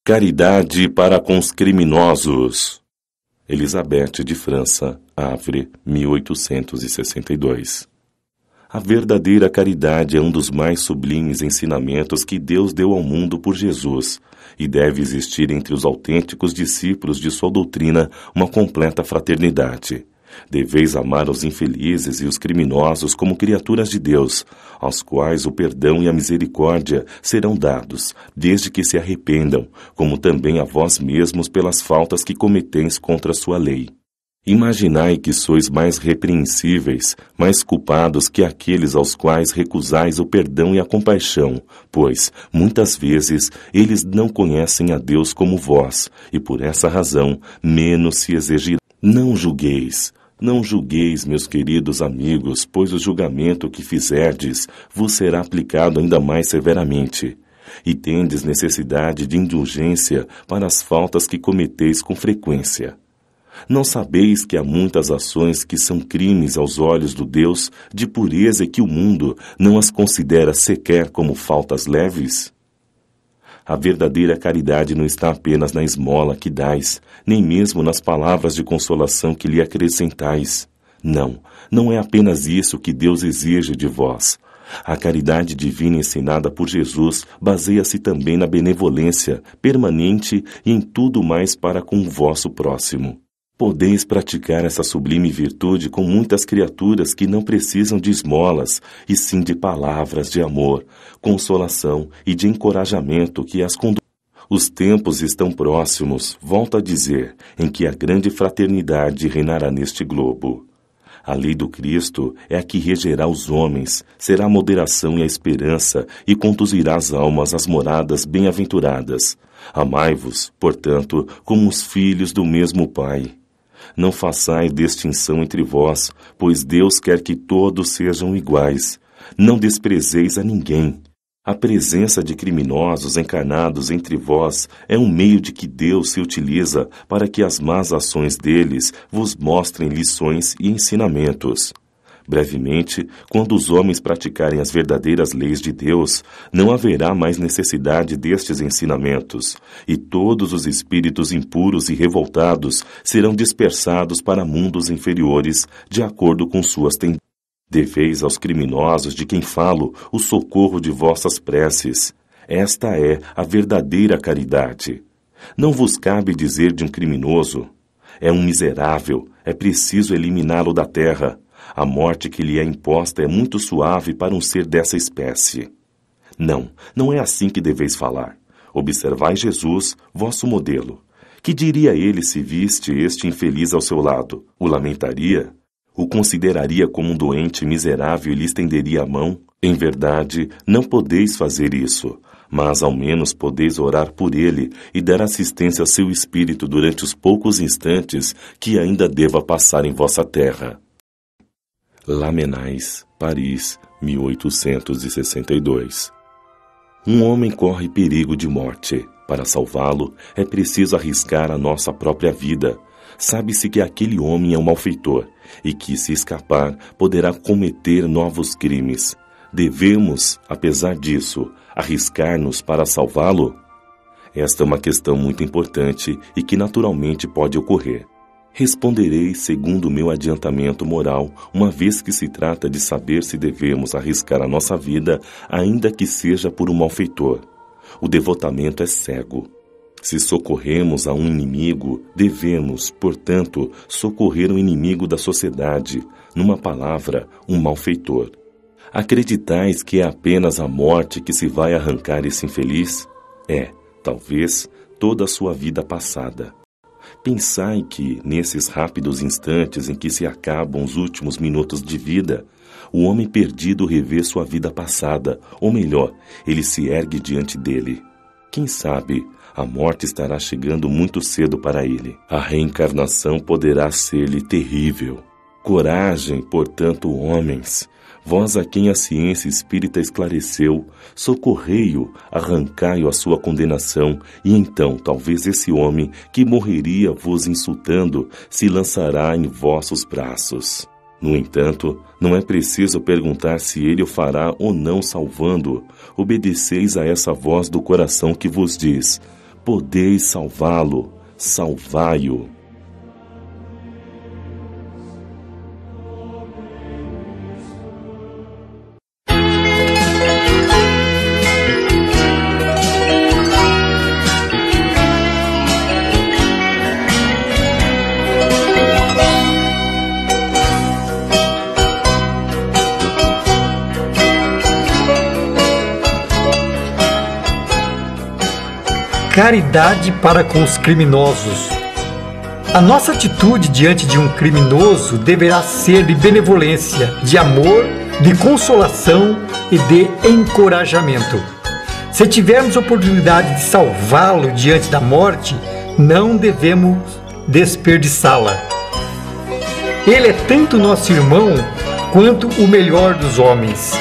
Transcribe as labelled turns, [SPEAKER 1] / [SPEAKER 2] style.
[SPEAKER 1] Caridade para com os criminosos. Elizabeth de França, Havre, 1862. A verdadeira caridade é um dos mais sublimes ensinamentos que Deus deu ao mundo por Jesus, e deve existir entre os autênticos discípulos de sua doutrina uma completa fraternidade. Deveis amar os infelizes e os criminosos como criaturas de Deus, aos quais o perdão e a misericórdia serão dados, desde que se arrependam, como também a vós mesmos pelas faltas que cometeis contra a sua lei. Imaginai que sois mais repreensíveis, mais culpados que aqueles aos quais recusais o perdão e a compaixão, pois, muitas vezes, eles não conhecem a Deus como vós, e por essa razão, menos se exigirá. Não julgueis, meus queridos amigos, pois o julgamento que fizerdes vos será aplicado ainda mais severamente. E tendes necessidade de indulgência para as faltas que cometeis com frequência. Não sabeis que há muitas ações que são crimes aos olhos do Deus de pureza e que o mundo não as considera sequer como faltas leves? A verdadeira caridade não está apenas na esmola que dais, nem mesmo nas palavras de consolação que lhe acrescentais. Não é apenas isso que Deus exige de vós. A caridade divina ensinada por Jesus baseia-se também na benevolência permanente e em tudo mais para com o vosso próximo. Podeis praticar essa sublime virtude com muitas criaturas que não precisam de esmolas, e sim de palavras de amor, consolação e de encorajamento que as conduzem. Os tempos estão próximos, volto a dizer, em que a grande fraternidade reinará neste globo. A lei do Cristo é a que regerá os homens, será a moderação e a esperança, e conduzirá as almas às moradas bem-aventuradas. Amai-vos, portanto, como os filhos do mesmo Pai. Não façais distinção entre vós, pois Deus quer que todos sejam iguais. Não desprezeis a ninguém. A presença de criminosos encarnados entre vós é um meio de que Deus se utiliza para que as más ações deles vos mostrem lições e ensinamentos. Brevemente, quando os homens praticarem as verdadeiras leis de Deus, não haverá mais necessidade destes ensinamentos, e todos os espíritos impuros e revoltados serão dispersados para mundos inferiores, de acordo com suas tendências. Deveis aos criminosos de quem falo o socorro de vossas preces. Esta é a verdadeira caridade. Não vos cabe dizer de um criminoso: é um miserável, é preciso eliminá-lo da terra. A morte que lhe é imposta é muito suave para um ser dessa espécie. Não é assim que deveis falar. Observai Jesus, vosso modelo. Que diria ele se viste este infeliz ao seu lado? O lamentaria? O consideraria como um doente miserável e lhe estenderia a mão? Em verdade, não podeis fazer isso, mas ao menos podeis orar por ele e dar assistência ao seu espírito durante os poucos instantes que ainda deva passar em vossa terra. Lamennais, Paris, 1862. Um homem corre perigo de morte. Para salvá-lo, é preciso arriscar a nossa própria vida. Sabe-se que aquele homem é um malfeitor e que, se escapar, poderá cometer novos crimes. Devemos, apesar disso, arriscar-nos para salvá-lo? Esta é uma questão muito importante e que naturalmente pode ocorrer. Responderei segundo o meu adiantamento moral, uma vez que se trata de saber se devemos arriscar a nossa vida, ainda que seja por um malfeitor. O devotamento é cego. Se socorremos a um inimigo, devemos, portanto, socorrer um inimigo da sociedade, numa palavra, um malfeitor. Acreditais que é apenas a morte que se vai arrancar esse infeliz? É, talvez, toda a sua vida passada. Pensai que, nesses rápidos instantes em que se acabam os últimos minutos de vida, o homem perdido revê sua vida passada, ou melhor, ele se ergue diante dele. Quem sabe, a morte estará chegando muito cedo para ele. A reencarnação poderá ser-lhe terrível. Coragem, portanto, homens, vós a quem a ciência espírita esclareceu, socorrei-o, arrancai-o a sua condenação, e então talvez esse homem, que morreria vos insultando, se lançará em vossos braços. No entanto, não é preciso perguntar se ele o fará ou não salvando. Obedeceis a essa voz do coração que vos diz: podeis salvá-lo, salvai-o.
[SPEAKER 2] Caridade para com os criminosos. A nossa atitude diante de um criminoso deverá ser de benevolência, de amor, de consolação e de encorajamento. Se tivermos oportunidade de salvá-lo diante da morte, não devemos desperdiçá-la. Ele é tanto nosso irmão quanto o melhor dos homens.